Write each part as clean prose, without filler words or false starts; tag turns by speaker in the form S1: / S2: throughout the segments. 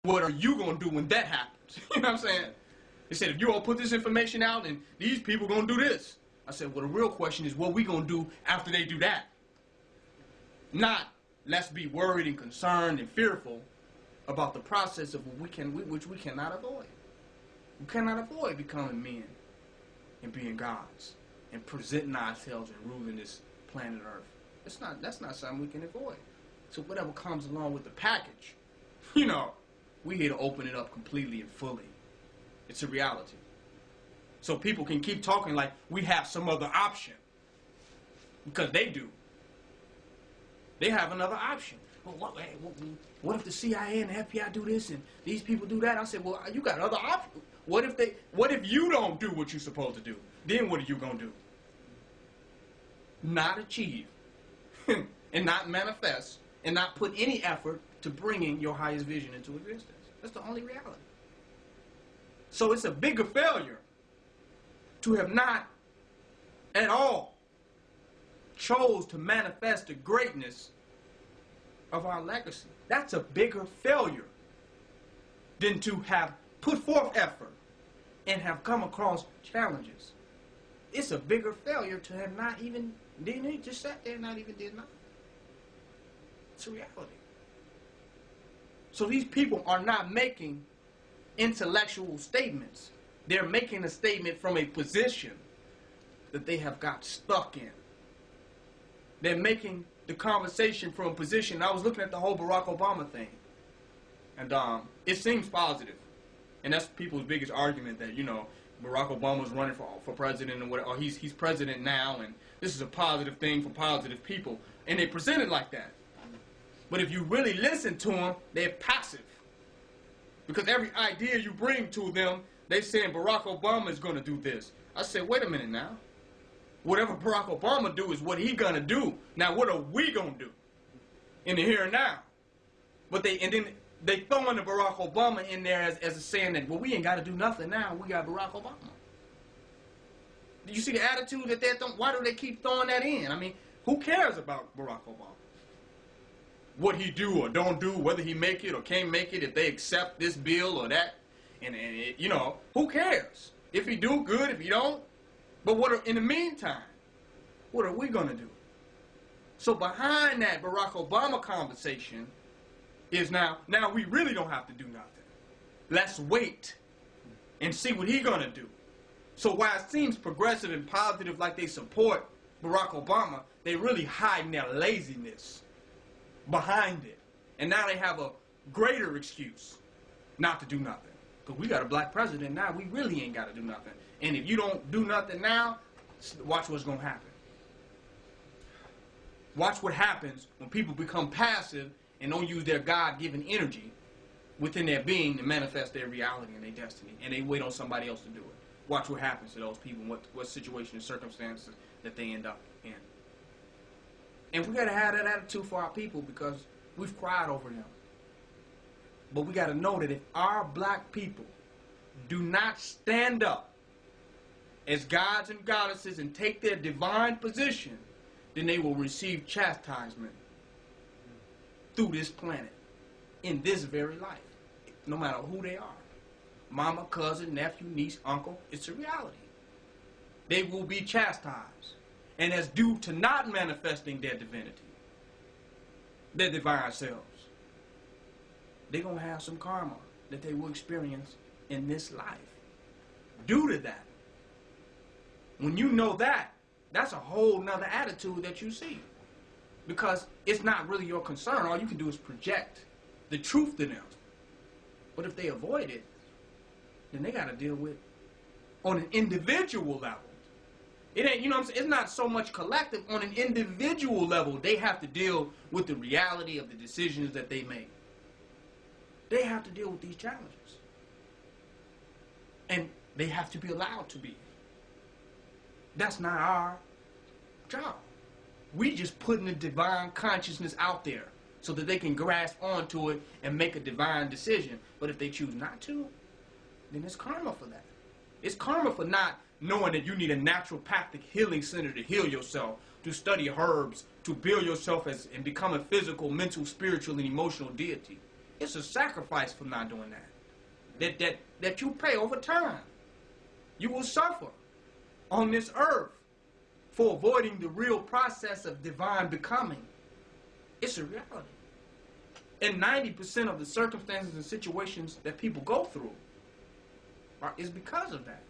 S1: what are you going to do when that happens? You know what I'm saying? They said, if you all put this information out, and these people going to do this. I said, well, the real question is what we going to do after they do that. Not, let's be worried and concerned and fearful about the process of which we cannot avoid. We cannot avoid becoming men and being gods and presenting ourselves and ruling this planet Earth. That's not something we can avoid. So whatever comes along with the package, you know, we here to open it up completely and fully. It's a reality. So people can keep talking like we have some other option. Because they do. They have another option. Well, what if the CIA and the FBI do this and these people do that? I said, well, you got other options. What if you don't do what you're supposed to do? Then what are you going to do? Not achieve and not manifest and not put any effort to bringing your highest vision into existence. That's the only reality. So it's a bigger failure to have not at all chose to manifest the greatness of our legacy. That's a bigger failure than to have put forth effort and have come across challenges. It's a bigger failure to have not even, just sat there and not even did nothing. It's a reality. So these people are not making intellectual statements. They're making a statement from a position that they have got stuck in. They're making the conversation from a position. I was looking at the whole Barack Obama thing, and it seems positive. And that's people's biggest argument, that, you know, Barack Obama's running for president, or he's president now, and this is a positive thing for positive people. And they present it like that. But if you really listen to them, they're passive. Because every idea you bring to them, they're saying Barack Obama is going to do this. I said, wait a minute now. Whatever Barack Obama do is what he going to do. Now, what are we going to do in the here and now? But then they throw in the Barack Obama in there as a saying that, well, we ain't got to do nothing now. We got Barack Obama. Do you see the attitude that they're throwing? Why do they keep throwing that in? I mean, who cares about Barack Obama? What he do or don't do, whether he make it or can't make it, if they accept this bill or that, and you know, who cares? If he do, good. If he don't, but in the meantime, what are we gonna do? So behind that Barack Obama conversation is now we really don't have to do nothing. Let's wait and see what he's gonna do. So while it seems progressive and positive, like they support Barack Obama, they really hiding their laziness behind it. And now they have a greater excuse not to do nothing. Because we got a black president now, we really ain't got to do nothing. And if you don't do nothing now, watch what's going to happen. Watch what happens when people become passive and don't use their God-given energy within their being to manifest their reality and their destiny. And they wait on somebody else to do it. Watch what happens to those people, what situation and circumstances that they end up in. And we got to have that attitude for our people, because we've cried over them. But we got to know that if our black people do not stand up as gods and goddesses and take their divine position, then they will receive chastisement through this planet in this very life, no matter who they are. Mama, cousin, nephew, niece, uncle, it's a reality. They will be chastised. And as due to not manifesting their divinity, their divine selves, they're going to have some karma that they will experience in this life due to that. When you know that, that's a whole nother attitude that you see. Because it's not really your concern. All you can do is project the truth to them. But if they avoid it, then they got to deal with on an individual level. It ain't, you know what I'm saying? It's not so much collective. On an individual level, they have to deal with the reality of the decisions that they make. They have to deal with these challenges. And they have to be allowed to be. That's not our job. We just putting the divine consciousness out there so that they can grasp onto it and make a divine decision. But if they choose not to, then it's karma for that. It's karma for not knowing that you need a naturopathic healing center to heal yourself, to study herbs, to build yourself and become a physical, mental, spiritual, and emotional deity. It's a sacrifice for not doing that. That you pay over time. You will suffer on this earth for avoiding the real process of divine becoming. It's a reality. And 90% of the circumstances and situations that people go through is because of that.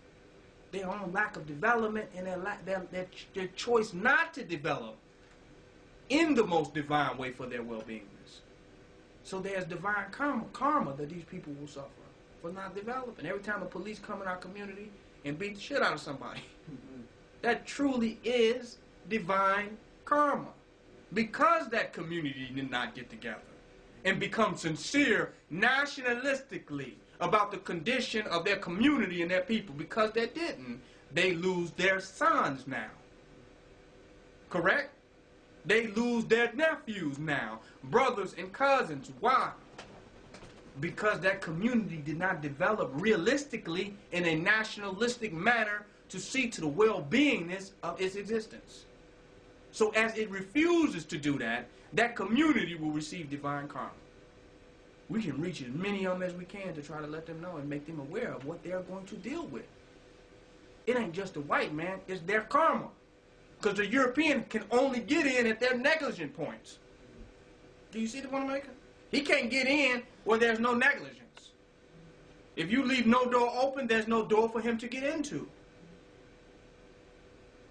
S1: Their own lack of development and their choice not to develop in the most divine way for their well-beingness. So there's divine karma that these people will suffer for not developing. Every time the police come in our community and beat the shit out of somebody, that truly is divine karma. Because that community did not get together and become sincere nationalistically about the condition of their community and their people, because they didn't, they lose their sons now. Correct? They lose their nephews now, brothers and cousins. Why? Because that community did not develop realistically in a nationalistic manner to see to the well-beingness of its existence. So as it refuses to do that, that community will receive divine karma. We can reach as many of them as we can to try to let them know and make them aware of what they're going to deal with. It ain't just the white man, it's their karma. Because the European can only get in at their negligent points. Do you see the point I'm making? He can't get in where there's no negligence. If you leave no door open, there's no door for him to get into.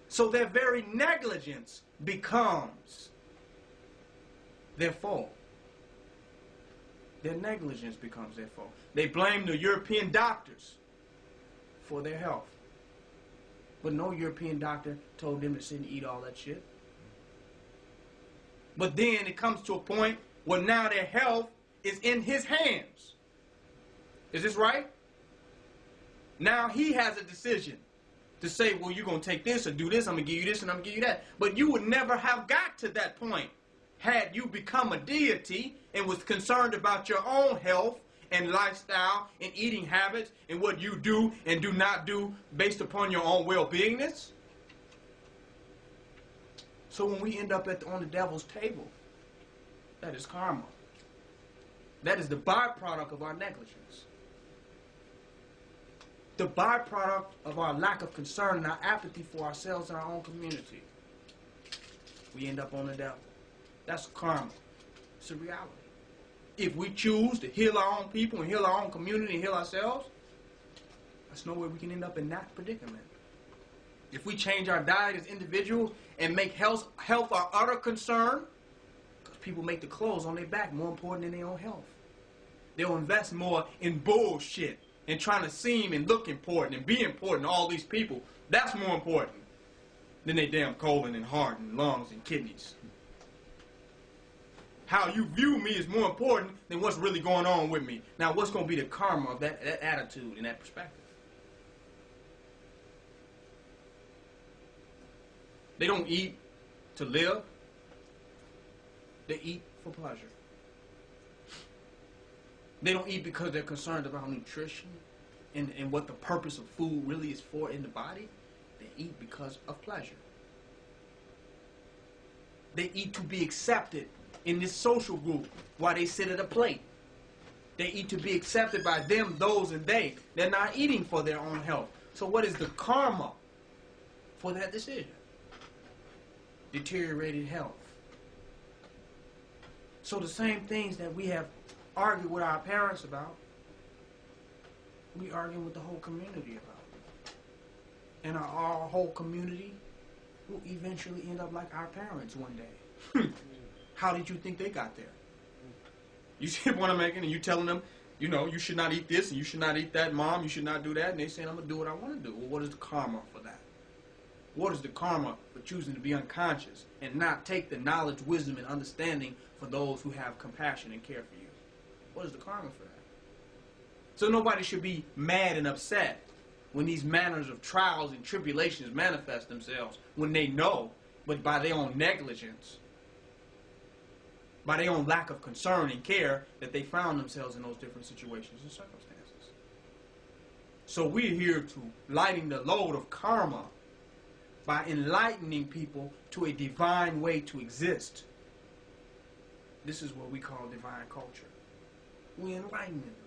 S1: So their very negligence becomes their fault. Their negligence becomes their fault. They blame the European doctors for their health. But no European doctor told them to sit and eat all that shit. But then it comes to a point where now their health is in his hands. Is this right? Now he has a decision to say, well, you're going to take this or do this, I'm going to give you this and I'm going to give you that. But you would never have got to that point had you become a deity and was concerned about your own health and lifestyle and eating habits and what you do and do not do based upon your own well-beingness. So when we end up on the devil's table, that is karma. That is the byproduct of our negligence. The byproduct of our lack of concern and our apathy for ourselves and our own community. We end up on the devil. That's karma. It's a reality. If we choose to heal our own people and heal our own community and heal ourselves, there's no way we can end up in that predicament. If we change our diet as individuals and make health our utter concern, because people make the clothes on their back more important than their own health. They'll invest more in bullshit and trying to seem and look important and be important to all these people. That's more important than their damn colon and heart and lungs and kidneys. How you view me is more important than what's really going on with me. Now, what's going to be the karma of that attitude and that perspective? They don't eat to live. They eat for pleasure. They don't eat because they're concerned about nutrition and what the purpose of food really is for in the body. They eat because of pleasure. They eat to be accepted in this social group while they sit at a plate. They eat to be accepted by them, those, and they. They're not eating for their own health. So what is the karma for that decision? Deteriorated health. So the same things that we have argued with our parents about, we argue with the whole community about. And our whole community will eventually end up like our parents one day. How did you think they got there? You see what I'm making? And you telling them, you know, you should not eat this and you should not eat that, Mom, you should not do that. And they saying, I'm going to do what I want to do. Well, what is the karma for that? What is the karma for choosing to be unconscious and not take the knowledge, wisdom, and understanding for those who have compassion and care for you? What is the karma for that? So nobody should be mad and upset when these manners of trials and tribulations manifest themselves, when they know, but by their own negligence, by their own lack of concern and care, that they found themselves in those different situations and circumstances. So we're here to lighten the load of karma by enlightening people to a divine way to exist. This is what we call divine culture. we enlightening them.